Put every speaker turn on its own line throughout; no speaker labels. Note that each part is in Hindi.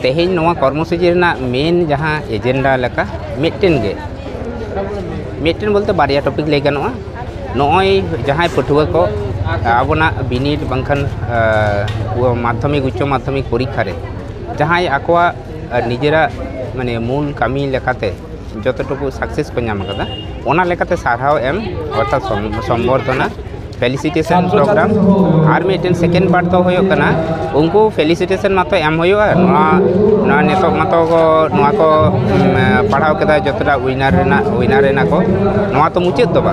तेहेन नोआ कर्मसूची रेना मेन जहाँ एजेंडा लेका मिट्टेन बोलते बारिया टॉपिक ले गनोआ नॉय जहाँ पठुआ को आबोना बिनिड बंखन माध्यमिक उच्च माध्यमिक परीक्षा रे जहाँ आकोआ निजेरा माने मूल कामी लेकाते जतटुकु सक्सेस को नाम कदा ओना लेकाते साराव एम अर्थात संबर्धना फेलिसिटेशन प्रोग्राम और मिट्टेन सेकेंड पार्ट तो होयो कना उनको फेलिसिटेशन मातो एम होयो ना नेतो मातो को पढ़ाव केदा जतरा विनर रेना को नवा तो मुचाद दो बा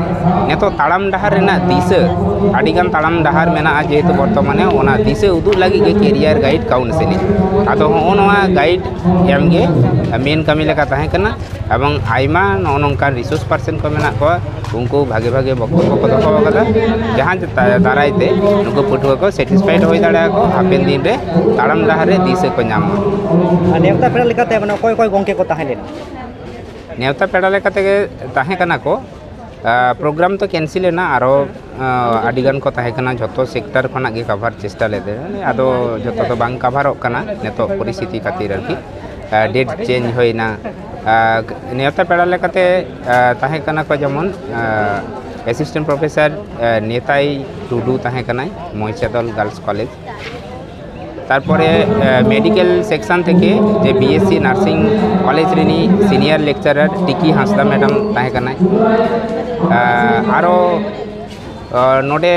नेतो ताड़ाम डहार रेना दिशा आडिगान ताड़ाम डहार मेना जेहेतु बर्तमाने ओना दिशा उदुग लगी के कैरियर गाइड काउंसिलिंग आदो नवा गाइड एम गे मेन कामी लेका ताहे कना एवं आइमा नोनका रिसोर्स पर्सन को मेना को उनको भागे भागे बक्तव्य को दखो कदा जहाँ दारायते उनको पठुआ को सेटिस्फाइड हो दाड़ा को हापेन दिन रे ताड़ाम डहार रे दिशा को नाम
नेवता पेड़ा लेकाते माने कोय कोय गंके को ताहेन
नेवता पेड़ा लेकाते ताहे कना को प्रोग्राम तो कैंसिल लेना आरो आडिगान को ताहे कना जतो सेक्टर खना गे कवर चेष्टा लेदे आदो जतो तो बांग कवरक कना नेतो परिस्थिति खातिर आरकी डेट चेंज होइना नेवता पेड़ा लेकाते ताहे कना को जेमन असिस्टेंट प्रोफेसर नेताई टुडू ताहे कनाय मयचादल गर्ल्स कॉलेज तारपरे मेडिकल सेक्शन थेके जे बीएससी नार्सिंग कॉलेज रेनी सीनियर लेक्चरर टिकी हांसदा मैडम ताहे कनाय आरो नोडे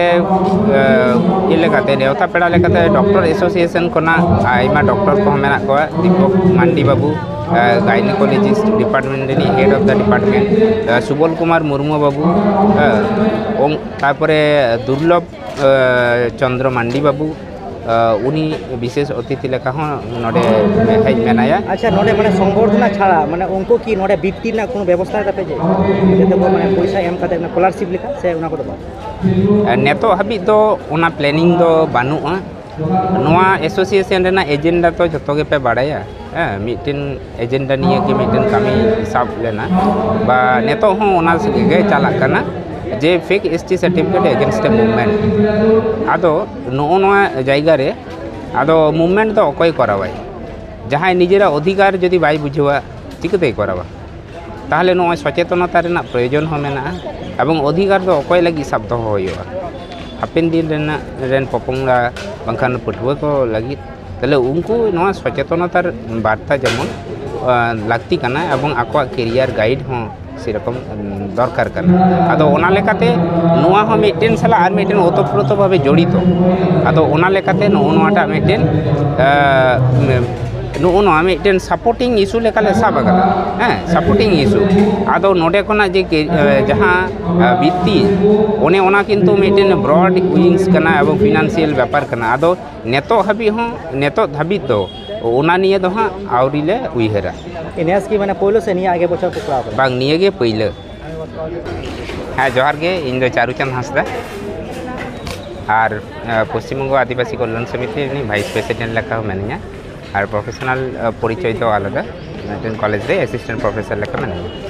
इलेकाते नेवता पेड़ा लेकाते डॉक्टर एसोसिएशन कोना आइमा डॉक्टर को मेना को दीपक मांडी बाबू गायनिकोलॉजिस्ट डिपार्टमेंट रेनी head of the department Subal Kumar Murmu बाबू तारपरे दुर्लभ चंद्र मांडी बाबू उनी विशेष अतिथि लेखा नोडे हेज मेनाया।
अच्छा नोडे माने संबर्धना छाड़ा माने उनको की नोडे बित्ती ना कोनो व्यवस्था तापे जे जते को माने पैसा एम काते ना स्कॉलरशिप लेखा से उना को दो
नेतो हबी दो उना प्लानिंग दो बानुआ नोआ एसोसिएशन रेना एजेंडा तो जतो गे पे बाड़ाया मिटेन एजेंडा निये के मिटेन कामी हिसाब लेना बा नेतो हो उना गे चाला कना जे fake ST certificate against a movement आदो नोआ जायगा रे आदो मूवमेंट तो अकय करावाय जहाँ निजेरा अधिकार जदि बाय बुझवा चिकते करावा ताहले नोआ सचेतनता रेना प्रयोजन हो मेना एवं अधिकार तो अकय लगी सब दो होयोआ हापेन दिन रेन पपंगा बंखान पठुआ को लगी ताहले उनको नोआ सचेतनतार बार्ता जेमन लागती कना एवं आको कैरियर गाइड हो सेरकम दरकार करना आदो ओना लेकाते नोआ हो मिटेन साला आर मिटेन ओतप्रोत भावे जड़ित आदो ओना लेकाते नोआटा मिटेन नोआ मिटेन सपोर्टिंग इशू लेकाले साब आकदा सपोर्टिंग इशू आदो नोडे कोना जे जहाँ बित्ती ओने ओना किंतु मिटेन ब्रॉड विंग्स कना एवं फिनांशियल व्यापार कना आदो नेतो हबी हो नेतो धाबित दो ओना निये दो हाँ आवरी ले उइहरा
इनेस की माने पोलो से निया आगे बचो को प्राव
बांग निये गे पहिले हाँ जोहार गे इन दो चारुचंद हांसदा और पश्चिम बंग आदिवासी कल्याण समिति भाइस प्रेसिडेंट लेखा मेनिया और प्रोफेशनल परिचय तो आलादा कॉलेज रे असिस्टेंट प्रोफेसर लेखा मेनिया।